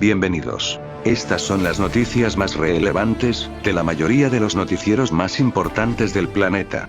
Bienvenidos. Estas son las noticias más relevantes, de la mayoría de los noticieros más importantes del planeta.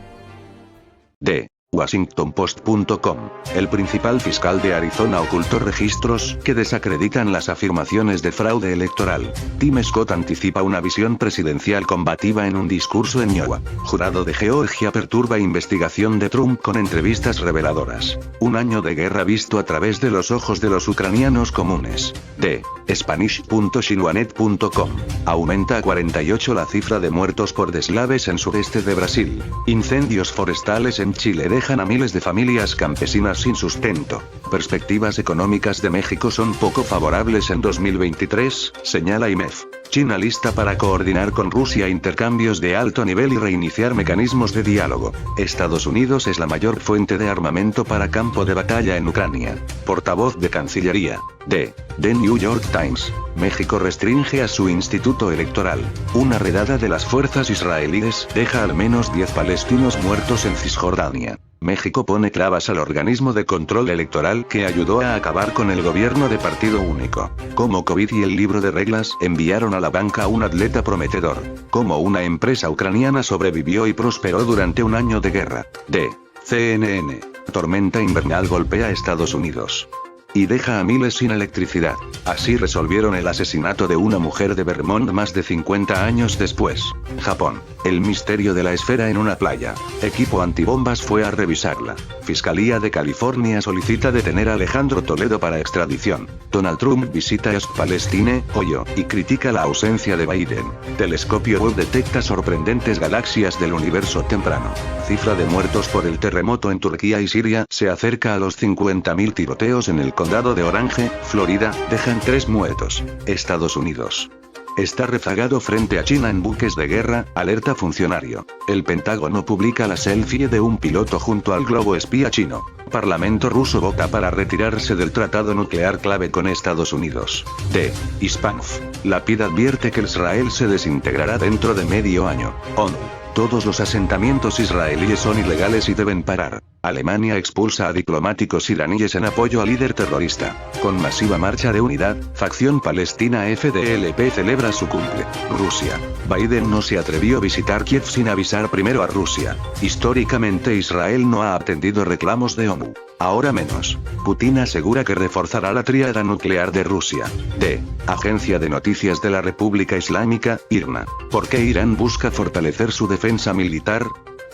De WashingtonPost.com. El principal fiscal de Arizona ocultó registros que desacreditan las afirmaciones de fraude electoral. Tim Scott anticipa una visión presidencial combativa en un discurso en Iowa. Jurado de Georgia perturba investigación de Trump con entrevistas reveladoras. Un año de guerra visto a través de los ojos de los ucranianos comunes. De Spanish.xinhuanet.com. Aumenta a 48 la cifra de muertos por deslaves en sureste de Brasil. Incendios forestales en Chile dejan a miles de familias campesinas sin sustento. Perspectivas económicas de México son poco favorables en 2023, señala IMEF. China lista para coordinar con Rusia intercambios de alto nivel y reiniciar mecanismos de diálogo. Estados Unidos es la mayor fuente de armamento para campo de batalla en Ucrania. Portavoz de Cancillería. De The New York Times. México restringe a su instituto electoral. Una redada de las fuerzas israelíes deja al menos 10 palestinos muertos en Cisjordania. México pone trabas al organismo de control electoral que ayudó a acabar con el gobierno de partido único. Cómo COVID y el libro de reglas enviaron a la banca a un atleta prometedor. Cómo una empresa ucraniana sobrevivió y prosperó durante un año de guerra. De CNN. Tormenta invernal golpea a Estados Unidos y deja a miles sin electricidad. Así resolvieron el asesinato de una mujer de Vermont más de 50 años después. Japón. El misterio de la esfera en una playa. Equipo antibombas fue a revisarla. Fiscalía de California solicita detener a Alejandro Toledo para extradición. Donald Trump visita East Palestine, Ohio, y critica la ausencia de Biden. Telescopio Webb detecta sorprendentes galaxias del universo temprano. Cifra de muertos por el terremoto en Turquía y Siria se acerca a los 50.000. Tiroteos en el condado de Orange, Florida, dejan 3 muertos. Estados Unidos está rezagado frente a China en buques de guerra, alerta funcionario. El Pentágono publica la selfie de un piloto junto al globo espía chino. Parlamento ruso vota para retirarse del tratado nuclear clave con Estados Unidos. De Hispanuf. La PID advierte que Israel se desintegrará dentro de medio año. ONU. Todos los asentamientos israelíes son ilegales y deben parar. Alemania expulsa a diplomáticos iraníes en apoyo al líder terrorista. Con masiva marcha de unidad, facción palestina FDLP celebra su cumple. Rusia. Biden no se atrevió a visitar Kiev sin avisar primero a Rusia. Históricamente Israel no ha atendido reclamos de ONU. Ahora menos. Putin asegura que reforzará la tríada nuclear de Rusia. De Agencia de Noticias de la República Islámica, IRNA. ¿Por qué Irán busca fortalecer su defensa militar?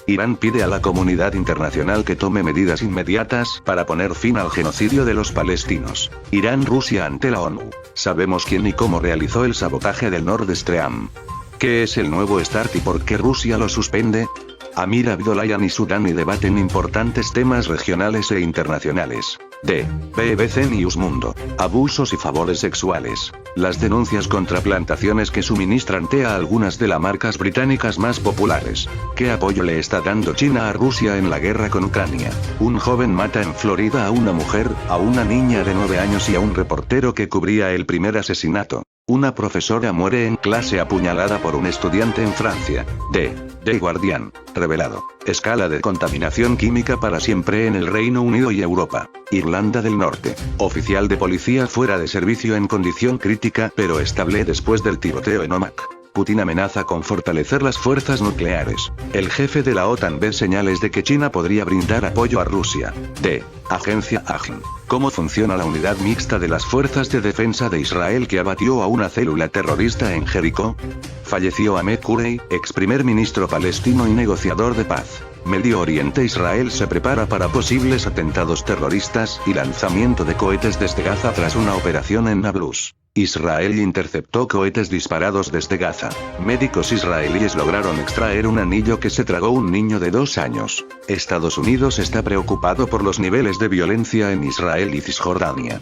Irán pide a la comunidad internacional que tome medidas inmediatas para poner fin al genocidio de los palestinos. Irán-Rusia ante la ONU. Sabemos quién y cómo realizó el sabotaje del Nord Stream. ¿Qué es el nuevo START y por qué Rusia lo suspende? Amir Abdollahian y Sudani debaten importantes temas regionales e internacionales. De BBC News Mundo. Abusos y favores sexuales. Las denuncias contra plantaciones que suministran té a algunas de las marcas británicas más populares. ¿Qué apoyo le está dando China a Rusia en la guerra con Ucrania? Un joven mata en Florida a una mujer, a una niña de 9 años y a un reportero que cubría el primer asesinato. Una profesora muere en clase apuñalada por un estudiante en Francia. De The Guardian. Revelado. Escala de contaminación química para siempre en el Reino Unido y Europa. Irlanda del Norte. Oficial de policía fuera de servicio en condición crítica pero estable después del tiroteo en Omagh. Putin amenaza con fortalecer las fuerzas nucleares. El jefe de la OTAN ve señales de que China podría brindar apoyo a Rusia. De Agencia AGN. ¿Cómo funciona la unidad mixta de las fuerzas de defensa de Israel que abatió a una célula terrorista en Jericó? Falleció Ahmed Kurey, ex primer ministro palestino y negociador de paz. Medio Oriente. Israel se prepara para posibles atentados terroristas y lanzamiento de cohetes desde Gaza tras una operación en Nablus. Israel interceptó cohetes disparados desde Gaza. Médicos israelíes lograron extraer un anillo que se tragó un niño de 2 años. Estados Unidos está preocupado por los niveles de violencia en Israel y Cisjordania.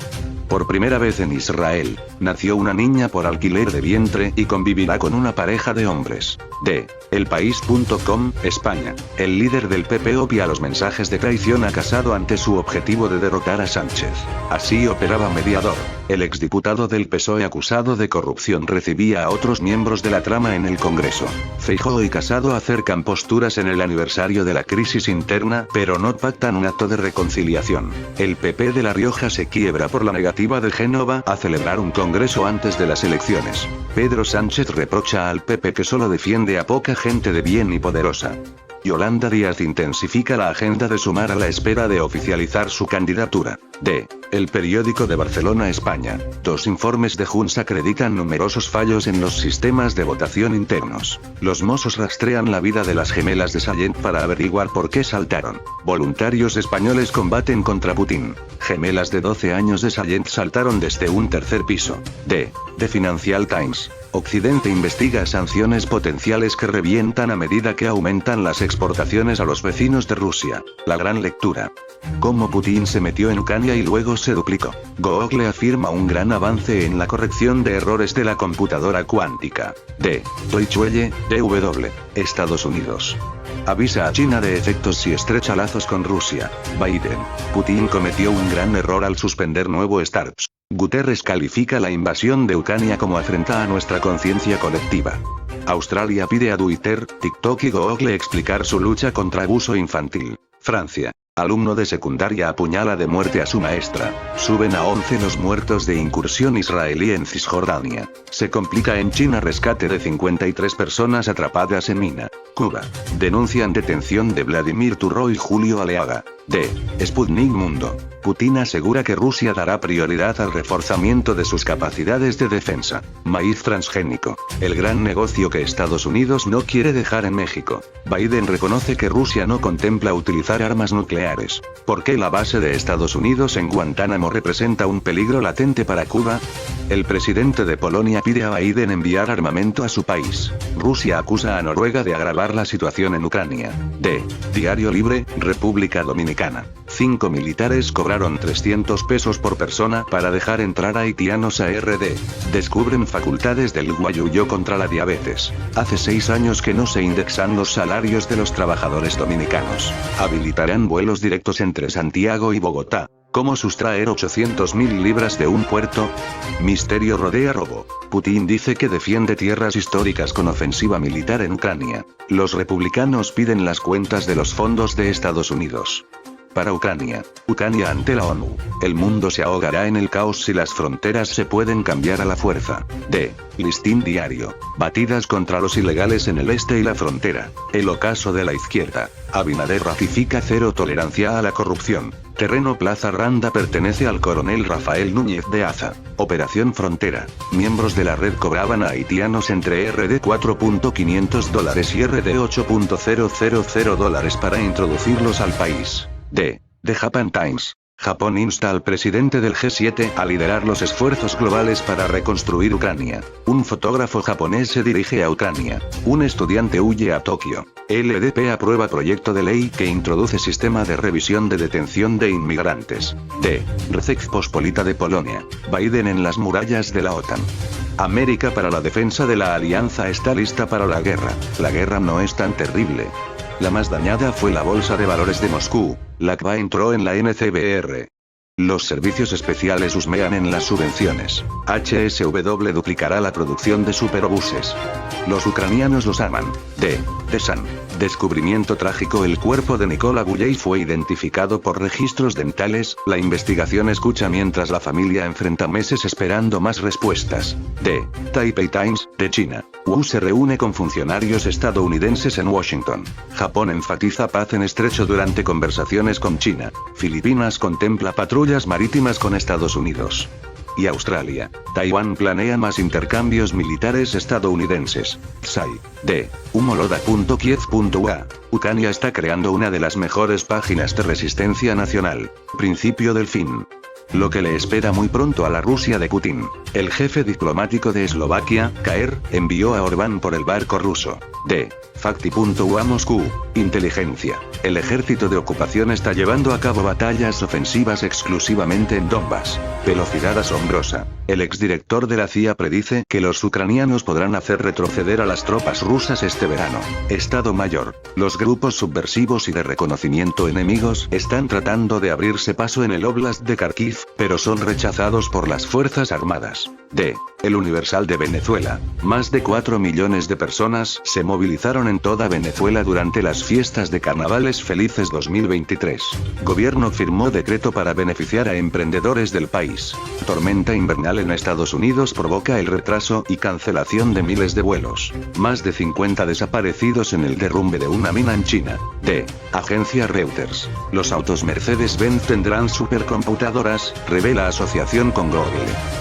Por primera vez en Israel, nació una niña por alquiler de vientre y convivirá con una pareja de hombres. De elpaís.com, España. El líder del PP obvia los mensajes de traición a Casado ante su objetivo de derrotar a Sánchez. Así operaba mediador. El exdiputado del PSOE acusado de corrupción recibía a otros miembros de la trama en el Congreso. Feijóo y Casado acercan posturas en el aniversario de la crisis interna, pero no pactan un acto de reconciliación. El PP de La Rioja se quiebra por la negativa de Génova a celebrar un congreso antes de las elecciones. Pedro Sánchez reprocha al PP que solo defiende a poca gente de bien y poderosa. Yolanda Díaz intensifica la agenda de Sumar a la espera de oficializar su candidatura. El Periódico de Barcelona, España. 2 informes de Junts acreditan numerosos fallos en los sistemas de votación internos. Los Mossos rastrean la vida de las gemelas de Sallent para averiguar por qué saltaron. Voluntarios españoles combaten contra Putin. Gemelas de 12 años de Sallent saltaron desde un tercer piso. The Financial Times. Occidente investiga sanciones potenciales que revientan a medida que aumentan las exportaciones a los vecinos de Rusia. La gran lectura. Cómo Putin se metió en Ucrania y luego se duplicó. Google afirma un gran avance en la corrección de errores de la computadora cuántica. Deutsche Welle, DW. Estados Unidos. Avisa a China de efectos si estrecha lazos con Rusia. Biden. Putin cometió un gran error al suspender nuevo START. Guterres califica la invasión de Ucrania como afrenta a nuestra conciencia colectiva. Australia pide a Twitter, TikTok y Google explicar su lucha contra abuso infantil. Francia. Alumno de secundaria apuñala de muerte a su maestra. Suben a 11 los muertos de incursión israelí en Cisjordania. Se complica en China rescate de 53 personas atrapadas en mina. Cuba. Denuncian detención de Vladimir Turro y Julio Aleaga. Sputnik Mundo. Putin asegura que Rusia dará prioridad al reforzamiento de sus capacidades de defensa. Maíz transgénico. El gran negocio que Estados Unidos no quiere dejar en México. Biden reconoce que Rusia no contempla utilizar armas nucleares. ¿Por qué la base de Estados Unidos en Guantánamo representa un peligro latente para Cuba? El presidente de Polonia pide a Biden enviar armamento a su país. Rusia acusa a Noruega de agravar la situación en Ucrania. Diario Libre, República Dominicana. 5 militares cobraron 300 pesos por persona para dejar entrar a haitianos a RD. Descubren facultades del guayuyo contra la diabetes. Hace 6 años que no se indexan los salarios de los trabajadores dominicanos. Habilitarán vuelos directos entre Santiago y Bogotá. ¿Cómo sustraer 800.000 libras de un puerto? Misterio rodea robo. Putin dice que defiende tierras históricas con ofensiva militar en Ucrania. Los republicanos piden las cuentas de los fondos de Estados Unidos. Para Ucrania ante la ONU. El mundo se ahogará en el caos si las fronteras se pueden cambiar a la fuerza. Listín Diario. Batidas contra los ilegales en el este y la frontera. El ocaso de la izquierda. Abinader ratifica cero tolerancia a la corrupción. Terreno Plaza Randa pertenece al coronel Rafael Núñez de Aza. Operación Frontera. Miembros de la red cobraban a haitianos entre RD $4.500 y RD $8.000 para introducirlos al país. The Japan Times. Japón insta al presidente del G7 a liderar los esfuerzos globales para reconstruir Ucrania. Un fotógrafo japonés se dirige a Ucrania. Un estudiante huye a Tokio. LDP aprueba proyecto de ley que introduce sistema de revisión de detención de inmigrantes. Rzeczpospolita de Polonia. Biden en las murallas de la OTAN. América para la defensa de la alianza está lista para la guerra. La guerra no es tan terrible. La más dañada fue la Bolsa de Valores de Moscú. La CVA entró en la NCBR. Los servicios especiales husmean en las subvenciones. HSW duplicará la producción de superobuses. Los ucranianos los aman. The Sun. Descubrimiento trágico. El cuerpo de Nicola Bulley fue identificado por registros dentales. La investigación escucha mientras la familia enfrenta meses esperando más respuestas. Taipei Times, de China. Wu se reúne con funcionarios estadounidenses en Washington. Japón enfatiza paz en estrecho durante conversaciones con China. Filipinas contempla patrullas marítimas con Estados Unidos. Y Australia. Taiwán planea más intercambios militares estadounidenses. Tsai. Humoloda.kiev.ua. Ucrania está creando una de las mejores páginas de resistencia nacional. Principio del fin. Lo que le espera muy pronto a la Rusia de Putin. El jefe diplomático de Eslovaquia, Kaer, envió a Orbán por el barco ruso. Fakti.ua Moscú. Inteligencia. El ejército de ocupación está llevando a cabo batallas ofensivas exclusivamente en Donbass. Velocidad asombrosa. El exdirector de la CIA predice que los ucranianos podrán hacer retroceder a las tropas rusas este verano. Estado Mayor. Los grupos subversivos y de reconocimiento enemigos están tratando de abrirse paso en el Oblast de Kharkiv, pero son rechazados por las Fuerzas Armadas. D. El Universal de Venezuela. Más de 4 millones de personas se movilizaron en toda Venezuela durante las fiestas de Carnavales Felices 2023. Gobierno firmó decreto para beneficiar a emprendedores del país. Tormenta invernal en Estados Unidos provoca el retraso y cancelación de miles de vuelos. Más de 50 desaparecidos en el derrumbe de una mina en China. D. Agencia Reuters. Los autos Mercedes-Benz tendrán supercomputadoras, revela asociación con Google.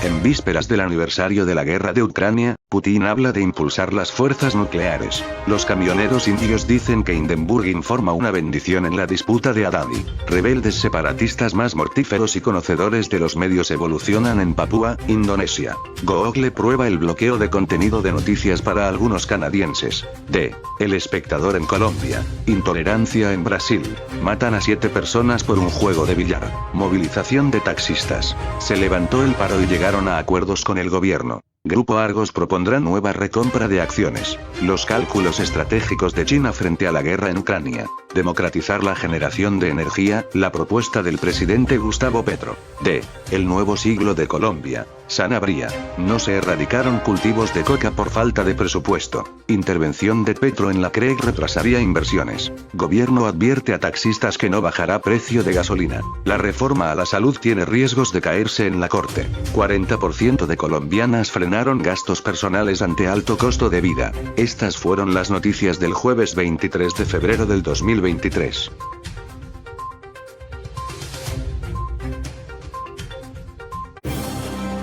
En vísperas del aniversario de la guerra de Ucrania, Putin habla de impulsar las fuerzas nucleares. Los camioneros indios dicen que Hindenburg informa una bendición en la disputa de Adani. Rebeldes separatistas más mortíferos y conocedores de los medios evolucionan en Papúa, Indonesia. Google prueba el bloqueo de contenido de noticias para algunos canadienses. D. El Espectador en Colombia. Intolerancia en Brasil. Matan a 7 personas por un juego de billar. Movilización de taxistas. Se levantó el paro y llegaron a acuerdos con el gobierno. Grupo Argos propondrá nueva recompra de acciones. Los cálculos estratégicos de China frente a la guerra en Ucrania. Democratizar la generación de energía, la propuesta del presidente Gustavo Petro. D. El nuevo siglo de Colombia. Sanabria. No se erradicaron cultivos de coca por falta de presupuesto. Intervención de Petro en la CREG retrasaría inversiones. Gobierno advierte a taxistas que no bajará precio de gasolina. La reforma a la salud tiene riesgos de caerse en la corte. 40% de colombianas frenaron gastos personales ante alto costo de vida. Estas fueron las noticias del jueves 23 de febrero del 2023.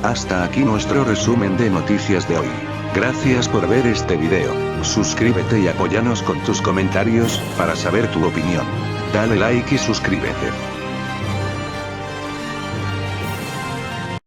Hasta aquí nuestro resumen de noticias de hoy. Gracias por ver este video. Suscríbete y apóyanos con tus comentarios, para saber tu opinión. Dale like y suscríbete.